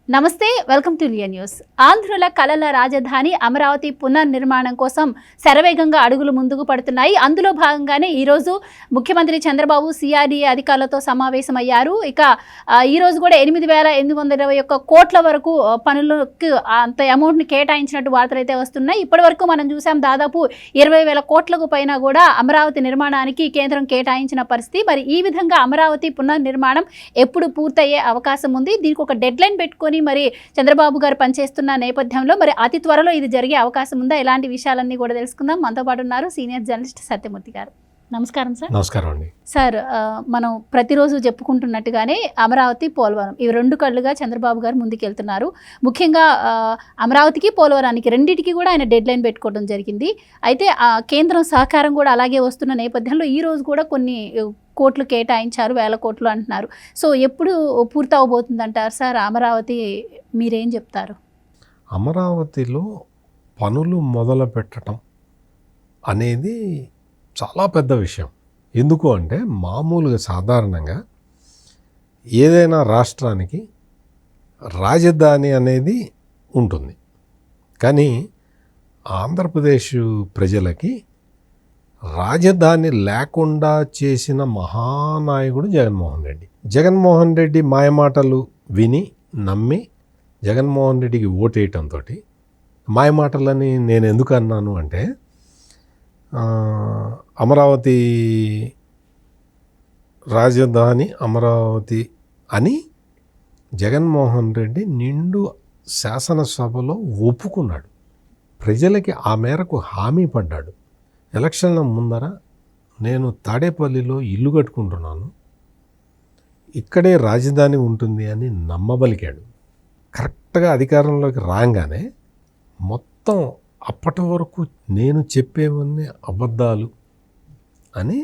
నమస్తే, welcome to Liya news. ఆంధ్రుల కలల రాజధాని అమరావతి పునర్నిర్మాణం కోసం శరవేగంగా అడుగులు ముందుకు పడుతున్నాయి. అందులో భాగంగానే ఈరోజు ముఖ్యమంత్రి చంద్రబాబు సిఆర్డీఏ అధికారులతో సమావేశమయ్యారు. ఇక ఈరోజు కూడా 8,821 కోట్ల వరకు పనులకు అంత అమౌంట్ని కేటాయించినట్టు వార్తలు అయితే వస్తున్నాయి. ఇప్పటి వరకు మనం చూసాం, దాదాపు 20,000 కోట్లకు పైన కూడా అమరావతి నిర్మాణానికి కేంద్రం కేటాయించిన పరిస్థితి. మరి ఈ విధంగా అమరావతి పునర్నిర్మాణం ఎప్పుడు పూర్తయ్యే అవకాశం ఉంది? దీనికి ఒక డెడ్ లైన్ పెట్టుకొని మరి చంద్రబాబు గారు పనిచేస్తున్న నేపథ్యంలో మరి అతి త్వరలో ఇది జరిగే అవకాశం ఉందా? ఇలాంటి విషయాలన్నీ కూడా తెలుసుకుందాం. మనతో పాటు ఉన్నారు సీనియర్ జర్నలిస్ట్ సత్యమూర్తి గారు. నమస్కారం సార్. నమస్కారం అండి. సార్, మనం ప్రతిరోజు చెప్పుకుంటున్నట్టుగానే అమరావతి, పోలవరం ఇవి రెండు కళ్ళుగా చంద్రబాబు గారు ముందుకెళ్తున్నారు. ముఖ్యంగా అమరావతికి, పోలవరానికి రెండింటికి కూడా ఆయన డెడ్ లైన్ పెట్టుకోవడం జరిగింది. అయితే కేంద్రం సహకారం కూడా అలాగే వస్తున్న నేపథ్యంలో ఈరోజు కూడా కొన్ని కోట్లు కేటాయించారు, 1000 కోట్లు అంటున్నారు. సో ఎప్పుడు పూర్తి అవబోతుంది అంటారు సార్ అమరావతి? మీరేం చెప్తారు? అమరావతిలో పనులు మొదలు పెట్టడం అనేది చాలా పెద్ద విషయం. ఎందుకు అంటే మామూలుగా సాధారణంగా ఏదైనా రాష్ట్రానికి రాజధాని అనేది ఉంటుంది. కానీ ఆంధ్రప్రదేశ్ ప్రజలకి రాజధాని లేకుండా చేసిన మహానాయకుడు జగన్మోహన్ రెడ్డి. జగన్మోహన్ రెడ్డి మాయమాటలు విని నమ్మి జగన్మోహన్ రెడ్డికి ఓటేయటంతో, మాయమాటలని నేను ఎందుకు అన్నాను అంటే, అమరావతి రాజధాని అమరావతి అని జగన్మోహన్ రెడ్డి నిండు శాసనసభలో ఒప్పుకున్నాడు. ప్రజలకి ఆ మేరకు హామీ పడ్డాడు. ఎలక్షన్ల ముందర నేను తాడేపల్లిలో ఇల్లు కట్టుకుంటున్నాను, ఇక్కడే రాజధాని ఉంటుంది అని నమ్మబలికాడు. కరెక్ట్గా అధికారంలోకి రాగానే మొత్తం అప్పటి వరకు నేను చెప్పేవన్నీ అబద్ధాలు అని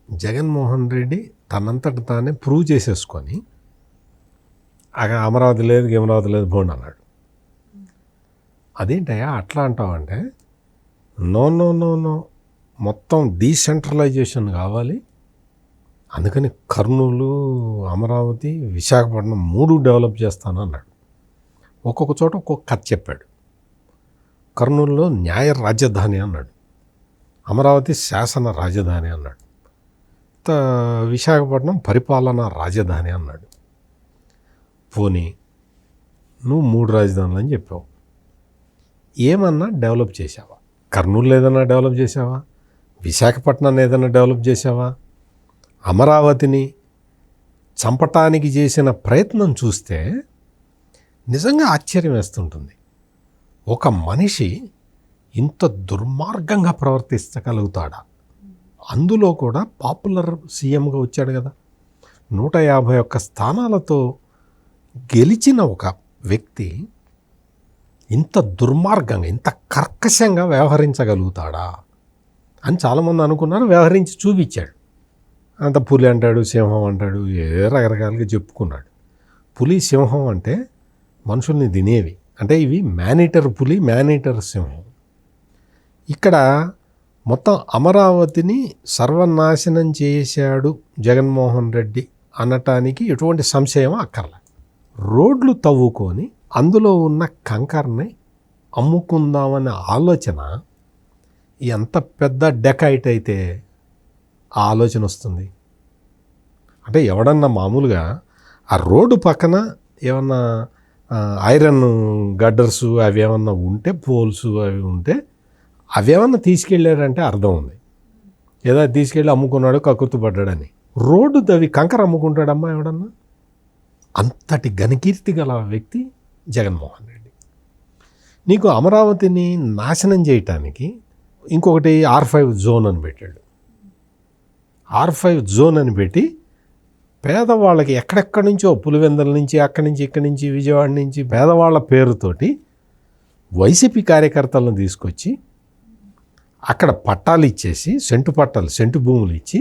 జగన్మోహన్ రెడ్డి తనంతట తానే ప్రూవ్ చేసేసుకొని అమరావతి లేదు, అమరావతి లేదు బోండి అన్నాడు. అదేంటయ్యా అట్లా అంటావంటే, నో నో నో నో మొత్తం డీసెంట్రలైజేషన్ కావాలి, అందుకని కర్నూలు, అమరావతి, విశాఖపట్నం 3 డెవలప్ చేస్తాను అన్నాడు. ఒక్కొక్క చోట ఒక్కొక్క కథ చెప్పాడు. కర్నూలులో న్యాయ రాజధాని అన్నాడు, అమరావతి శాసన రాజధాని అన్నాడు, విశాఖపట్నం పరిపాలనా రాజధాని అన్నాడు. పోనీ నువ్వు 3 రాజధానులు అని చెప్పావు, ఏమన్నా డెవలప్ చేసావా? కర్నూలు ఏదన్నా డెవలప్ చేసావా? విశాఖపట్నాన్ని ఏదైనా డెవలప్ చేసావా? అమరావతిని చంపటానికి చేసిన ప్రయత్నం చూస్తే నిజంగా ఆశ్చర్యం వేస్తుంటుంది. ఒక మనిషి ఇంత దుర్మార్గంగా ప్రవర్తించగలుగుతాడా? అందులో కూడా పాపులర్ సీఎంగా వచ్చాడు కదా, 151 స్థానాలతో గెలిచిన ఒక వ్యక్తి ఇంత దుర్మార్గంగా, ఇంత కర్కశంగా వ్యవహరించగలుగుతాడా అని చాలామంది అనుకున్నారు. వ్యవహరించి చూపించాడు. అంత పులి అంటాడు, సింహం అంటాడు, ఏ రకరకాలుగా చెప్పుకున్నాడు. పులి, సింహం అంటే మనుషుల్ని తినేవి, అంటే ఇవి మేనీటర్ పులి, మేనీటర్ సింహం. ఇక్కడ మొత్తం అమరావతిని సర్వనాశనం చేశాడు జగన్మోహన్ రెడ్డి అనటానికి ఎటువంటి సంశయం అక్కర్లే. రోడ్లు తవ్వుకొని అందులో ఉన్న కంకర్ని అమ్ముకుందామనే ఆలోచన ఎంత పెద్ద డెకైట్ అయితే ఆ ఆలోచన వస్తుంది? అంటే ఎవడన్నా మామూలుగా ఆ రోడ్డు పక్కన ఏమన్నా ఐరన్ గడ్డర్సు అవి ఏమన్నా ఉంటే, పోల్స్ అవి ఉంటే అవి ఏమన్నా తీసుకెళ్ళారంటే అర్థం ఉంది. ఏదో తీసుకెళ్ళి అమ్ముకున్నాడు, కక్కుర్తుపడ్డాడని. రోడ్డు తవ్వి కంకర అమ్ముకుంటాడమ్మా ఎవడన్నా? అంతటి ఘనకీర్తి గల వ్యక్తి జగన్మోహన్ రెడ్డి. నీకు అమరావతిని నాశనం చేయటానికి ఇంకొకటి R5 జోన్ అని పెట్టాడు. R5 జోన్ అని పెట్టి పేదవాళ్ళకి ఎక్కడెక్కడి నుంచో, పులివెందుల నుంచి, అక్కడి నుంచి, ఇక్కడి నుంచి, విజయవాడ నుంచి పేదవాళ్ళ పేరుతోటి వైసీపీ కార్యకర్తలను తీసుకొచ్చి అక్కడ పట్టాలు ఇచ్చేసి, సెంటు భూములు ఇచ్చి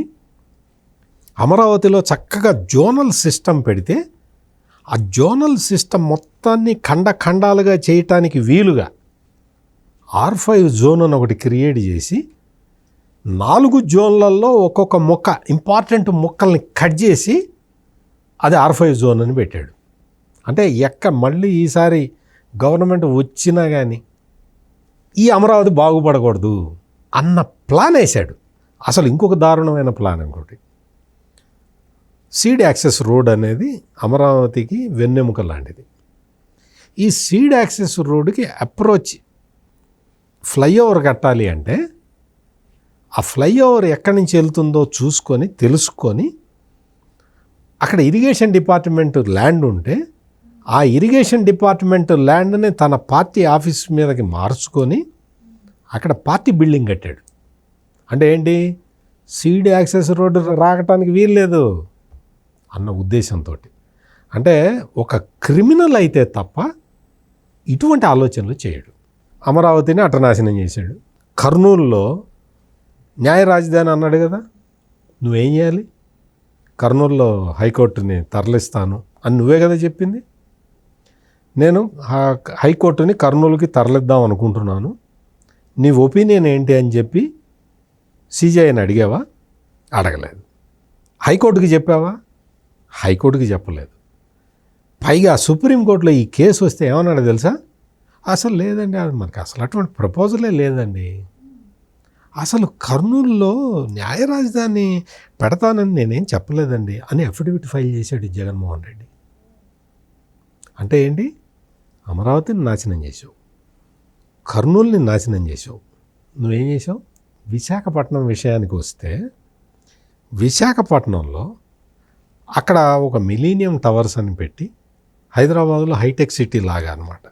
అమరావతిలో చక్కగా జోనల్ సిస్టమ్ పెడితే, ఆ జోనల్ సిస్టమ్ మొత్తాన్ని ఖండాలుగా చేయటానికి వీలుగా R5 జోన్ అని ఒకటి క్రియేట్ చేసి 4 జోన్లలో ఒక్కొక్క మొక్క, ఇంపార్టెంట్ మొక్కల్ని కట్ చేసి అది R5 జోన్ అని పెట్టాడు. అంటే మళ్ళీ ఈసారి గవర్నమెంట్ వచ్చినా కానీ ఈ అమరావతి బాగుపడకూడదు అన్న ప్లాన్ వేశాడు. అసలు ఇంకొక దారుణమైన ప్లాన్ ఇంకోటి, సీడ్ యాక్సెస్ రోడ్ అనేది అమరావతికి వెన్నెముక లాంటిది. ఈ సీడ్ యాక్సెస్ రోడ్డుకి అప్రోచ్ ఫ్లైఓవర్ కట్టాలి అంటే ఆ ఫ్లైఓవర్ ఎక్కడి నుంచి వెళ్తుందో చూసుకొని తెలుసుకొని అక్కడ ఇరిగేషన్ డిపార్ట్మెంట్ ల్యాండ్ ఉంటే ఆ ఇరిగేషన్ డిపార్ట్మెంట్ ల్యాండ్ని తన పార్టీ ఆఫీస్ మీదకి మార్చుకొని అక్కడ పార్టీ బిల్డింగ్ కట్టాడు. అంటే ఏంటి, సీడ్ యాక్సెస్ రోడ్డు రావటానికి వీల్లేదు అన్న ఉద్దేశంతో. అంటే ఒక క్రిమినల్ అయితే తప్ప ఇటువంటి ఆలోచనలు చేయడు. అమరావతిని అటనాశనం చేశాడు. కర్నూలులో న్యాయ రాజధాని అన్నాడు కదా, నువ్వేం చేయాలి, కర్నూలులో హైకోర్టుని తరలిస్తాను అని నువ్వే కదా చెప్పింది. నేను హైకోర్టుని కర్నూలుకి తరలిద్దాం అనుకుంటున్నాను, నీ ఒపీనియన్ ఏంటి అని చెప్పి సిజేఐని అడిగావా? అడగలేదు. హైకోర్టుకి చెప్పావా? హైకోర్టుకి చెప్పలేదు. పైగా సుప్రీంకోర్టులో ఈ కేసు వస్తే ఏమన్నాడు తెలుసా, అసలు లేదండి, అది మనకు అసలు అటువంటి ప్రపోజలే లేదండి, అసలు కర్నూలులో న్యాయ రాజధాని పెడతానని నేనేం చెప్పలేదండి అని అఫిడవిట్ ఫైల్ చేశాడు జగన్మోహన్ రెడ్డి. అంటే ఏంటి, అమరావతిని నాశనం చేసావు, కర్నూలుని నాశనం చేసావు. నువ్వేం చేసావు? విశాఖపట్నం విషయానికి వస్తే విశాఖపట్నంలో అక్కడ ఒక మిలీనియం టవర్స్ అని పెట్టి హైదరాబాద్లో హైటెక్ సిటీ లాగా అనమాట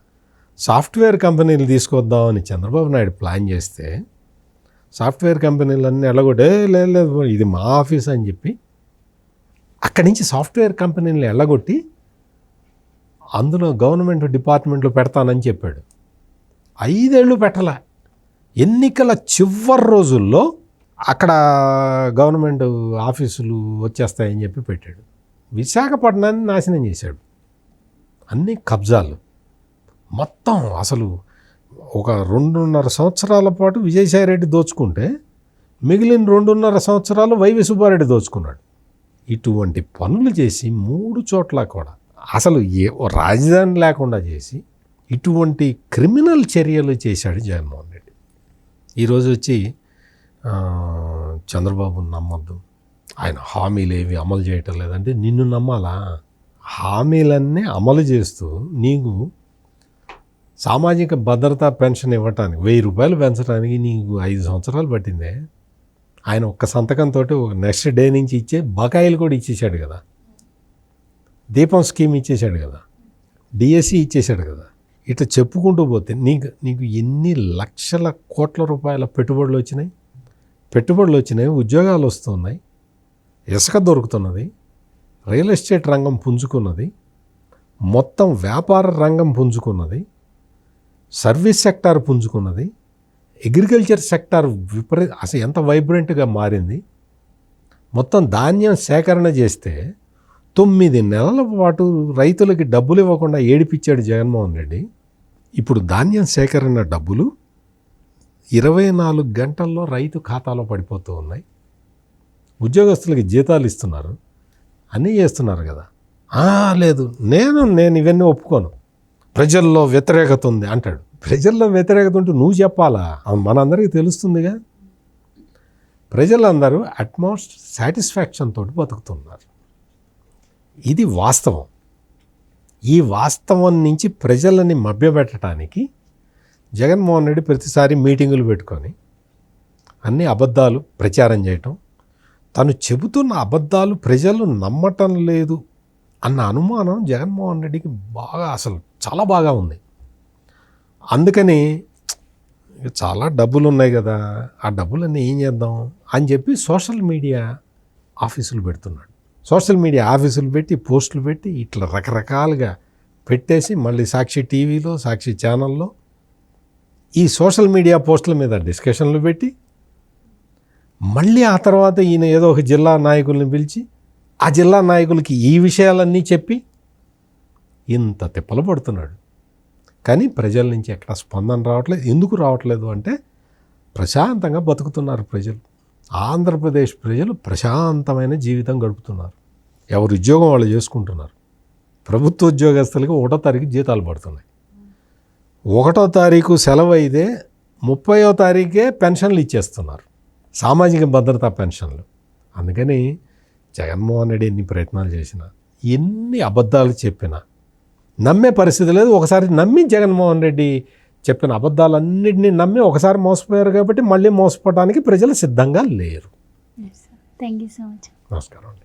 సాఫ్ట్వేర్ కంపెనీలు తీసుకొద్దామని చంద్రబాబు నాయుడు ప్లాన్ చేస్తే సాఫ్ట్వేర్ కంపెనీలన్నీ ఎల్లగొట్టే లేదు ఇది మా ఆఫీస్ అని చెప్పి అక్కడి నుంచి సాఫ్ట్వేర్ కంపెనీలను ఎల్లగొట్టి అందులో గవర్నమెంట్ డిపార్ట్మెంట్లో పెడతానని చెప్పాడు. 5 ఏళ్ళు పెట్టలే. ఎన్నికల చివరి రోజుల్లో అక్కడ గవర్నమెంట్ ఆఫీసులు వచ్చేస్తాయని చెప్పి పెట్టాడు. విశాఖపట్నాన్ని నాశనం చేశాడు. అన్ని కబ్జాలు మొత్తం. అసలు ఒక 2.5 సంవత్సరాల పాటు విజయసాయిరెడ్డి దోచుకుంటే మిగిలిన 2.5 సంవత్సరాలు వైవి సుబ్బారెడ్డి దోచుకున్నాడు. ఇటువంటి పనులు చేసి 3 చోట్ల కూడా అసలు రాజధాని లేకుండా చేసి ఇటువంటి క్రిమినల్ చర్యలు చేశాడు జగన్మోహన్ రెడ్డి. ఈరోజు వచ్చి చంద్రబాబుని నమ్మద్దు, ఆయన హామీలు ఏవి అమలు చేయటం లేదంటే నిన్ను నమ్మాలా? హామీలన్నీ అమలు చేస్తూ నీకు సామాజిక భద్రతా పెన్షన్ ఇవ్వటానికి 1000 రూపాయలు పెంచడానికి నీకు 5 సంవత్సరాలు పట్టిందే. ఆయన ఒక్క సంతకంతో నెక్స్ట్ డే నుంచి ఇచ్చే బకాయిలు కూడా ఇచ్చేసాడు కదా, దీపం స్కీమ్ ఇచ్చేసాడు కదా, డిఎస్సి ఇచ్చేసాడు కదా. ఇట్లా చెప్పుకుంటూ పోతే నీకు ఎన్ని లక్షల కోట్ల రూపాయల పెట్టుబడులు వచ్చినాయి, ఉద్యోగాలు వస్తున్నాయి, ఇసుక దొరుకుతున్నది, రియల్ ఎస్టేట్ రంగం పుంజుకున్నది, మొత్తం వ్యాపార రంగం పుంజుకున్నది, సర్వీస్ సెక్టార్ పుంజుకున్నది, అగ్రికల్చర్ సెక్టార్ అసలు ఎంత వైబ్రెంట్గా మారింది. మొత్తం ధాన్యం సేకరణ చేస్తే 9 నెలల పాటు రైతులకి డబ్బులు ఇవ్వకుండా ఏడిపించాడు జగన్మోహన్ రెడ్డి. ఇప్పుడు ధాన్యం సేకరణ డబ్బులు 24 గంటల్లో రైతు ఖాతాలో పడిపోతూ ఉన్నాయి. ఉద్యోగస్తులకి జీతాలు ఇస్తున్నారు, అన్నీ చేస్తున్నారు కదా. లేదు నేను ఇవన్నీ ఒప్పుకోను, ప్రజల్లో వ్యతిరేకత ఉంది అంటాడు. ప్రజల్లో వ్యతిరేకత ఉంటే నువ్వు చెప్పాలా? మనందరికీ తెలుస్తుందిగా. ప్రజలందరూ అట్మోస్ట్ సాటిస్ఫాక్షన్ తోటి బతుకుతున్నారు. ఇది వాస్తవం. ఈ వాస్తవం నుంచి ప్రజలని మభ్యపెట్టడానికి జగన్మోహన్ రెడ్డి ప్రతిసారి మీటింగులు పెట్టుకొని అన్ని అబద్ధాలు ప్రచారం చేయటం, తను చెబుతున్న అబద్ధాలు ప్రజలు నమ్మటం లేదు అన్న అనుమానం జగన్మోహన్ రెడ్డికి అసలు చాలా బాగా ఉంది. అందుకని చాలా డబ్బులు ఉన్నాయి కదా, ఆ డబ్బులన్నీ ఏం చేద్దాం అని చెప్పి సోషల్ మీడియా ఆఫీసులు పెడుతున్నాడు. సోషల్ మీడియా ఆఫీసులు పెట్టి పోస్టులు పెట్టి ఇట్లా రకరకాలుగా పెట్టేసి మళ్ళీ సాక్షి టీవీలో, సాక్షి ఛానల్లో ఈ సోషల్ మీడియా పోస్టుల మీద డిస్కషన్లు పెట్టి మళ్ళీ ఆ తర్వాత ఈయన ఏదో ఒక జిల్లా నాయకుల్ని పిలిచి ఆ జిల్లా నాయకులకి ఈ విషయాలన్నీ చెప్పి ఇంత తిప్పలు పడుతున్నాడు. కానీ ప్రజల నుంచి ఎక్కడ స్పందన రావట్లేదు. ఎందుకు రావట్లేదు అంటే ప్రశాంతంగా బతుకుతున్నారు ప్రజలు. ఆంధ్రప్రదేశ్ ప్రజలు ప్రశాంతమైన జీవితం గడుపుతున్నారు. ఎవరు ఉద్యోగం వాళ్ళు చేసుకుంటున్నారు. ప్రభుత్వ ఉద్యోగస్తులకి 1వ తారీఖు జీతాలు పడుతున్నాయి. 1వ తారీఖు సెలవు అయితే 30వ తారీఖే పెన్షన్లు ఇచ్చేస్తున్నారు, సామాజిక భద్రతా పెన్షన్లు. అందుకని జగన్మోహన్ రెడ్డి ఎన్ని ప్రయత్నాలు చేసినా, ఎన్ని అబద్ధాలు చెప్పినా నమ్మే పరిస్థితి లేదు. ఒకసారి నమ్మి జగన్మోహన్ రెడ్డి చెప్పిన అబద్ధాలన్నింటినీ నమ్మి ఒకసారి మోసపోయారు కాబట్టి మళ్ళీ మోసపోవడానికి ప్రజలు సిద్ధంగా లేరు. Thank you so much. నమస్కారం అండి.